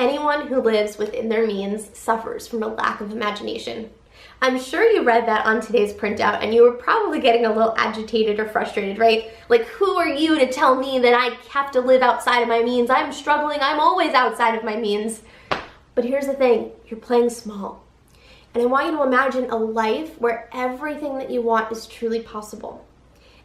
anyone who lives within their means suffers from a lack of imagination. I'm sure you read that on today's printout and you were probably getting a little agitated or frustrated, right? Like, who are you to tell me that I have to live outside of my means? I'm struggling, I'm always outside of my means. But here's the thing, you're playing small. And I want you to imagine a life where everything that you want is truly possible.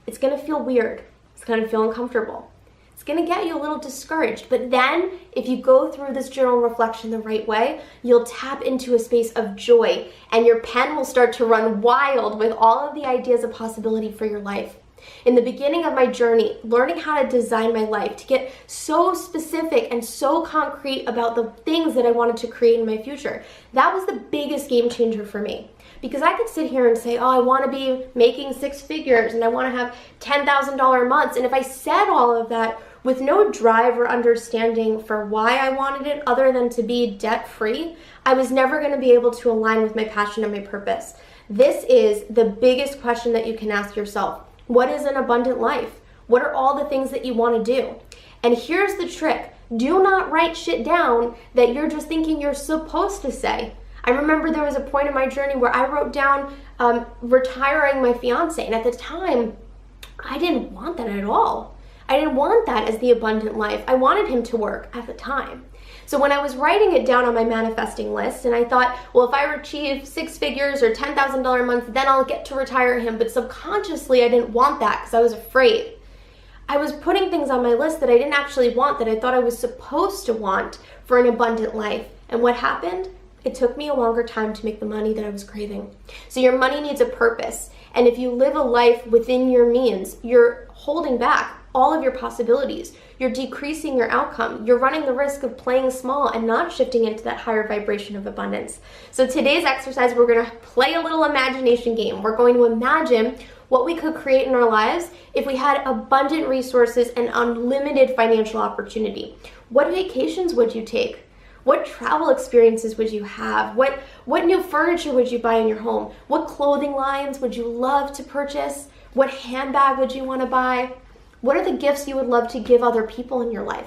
It's gonna feel weird, it's gonna feel uncomfortable. It's gonna get you a little discouraged, but then if you go through this journal reflection the right way, you'll tap into a space of joy and your pen will start to run wild with all of the ideas of possibility for your life. In the beginning of my journey, learning how to design my life, to get so specific and so concrete about the things that I wanted to create in my future, that was the biggest game changer for me. Because I could sit here and say, oh, I want to be making 6 figures and I want to have $10,000 months. And if I said all of that with no drive or understanding for why I wanted it other than to be debt-free, I was never going to be able to align with my passion and my purpose. This is the biggest question that you can ask yourself. What is an abundant life? What are all the things that you want to do? And here's the trick. Do not write shit down that you're just thinking you're supposed to say. I remember there was a point in my journey where I wrote down retiring my fiance, and at the time, I didn't want that at all. I didn't want that as the abundant life. I wanted him to work at the time. So when I was writing it down on my manifesting list, and I thought, well, if I achieve 6 figures or $10,000 a month, then I'll get to retire him. But subconsciously, I didn't want that because I was afraid. I was putting things on my list that I didn't actually want, that I thought I was supposed to want for an abundant life. And what happened? It took me a longer time to make the money that I was craving. So your money needs a purpose. And if you live a life within your means, you're holding back all of your possibilities. You're decreasing your outcome. You're running the risk of playing small and not shifting into that higher vibration of abundance. So today's exercise, we're gonna play a little imagination game. We're going to imagine what we could create in our lives if we had abundant resources and unlimited financial opportunity. What vacations would you take? What travel experiences would you have? What new furniture would you buy in your home? What clothing lines would you love to purchase? What handbag would you want to buy? What are the gifts you would love to give other people in your life?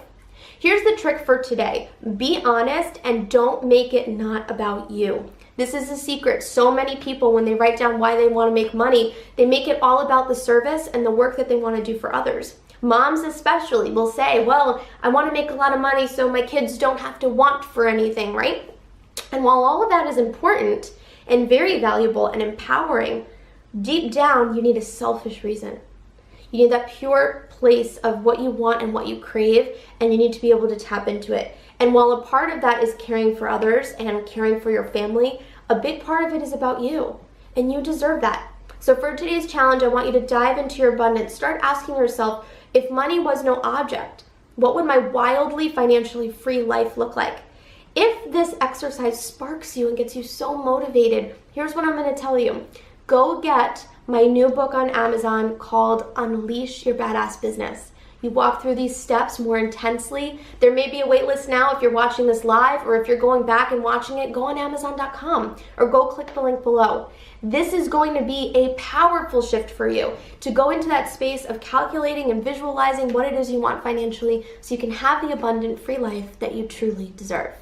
Here's the trick for today. Be honest and don't make it not about you. This is a secret. So many people, when they write down why they want to make money, they make it all about the service and the work that they want to do for others. Moms especially will say, well, I want to make a lot of money so my kids don't have to want for anything, right? And while all of that is important and very valuable and empowering, deep down, you need a selfish reason. You need that pure place of what you want and what you crave, and you need to be able to tap into it. And while a part of that is caring for others and caring for your family, a big part of it is about you, and you deserve that. So for today's challenge, I want you to dive into your abundance. Start asking yourself, if money was no object, what would my wildly financially free life look like? If this exercise sparks you and gets you so motivated, here's what I'm going to tell you. Go get my new book on Amazon called Unleash Your Badass Business. You walk through these steps more intensely. There may be a wait list now if you're watching this live, or if you're going back and watching it, go on Amazon.com or go click the link below. This is going to be a powerful shift for you to go into that space of calculating and visualizing what it is you want financially so you can have the abundant free life that you truly deserve.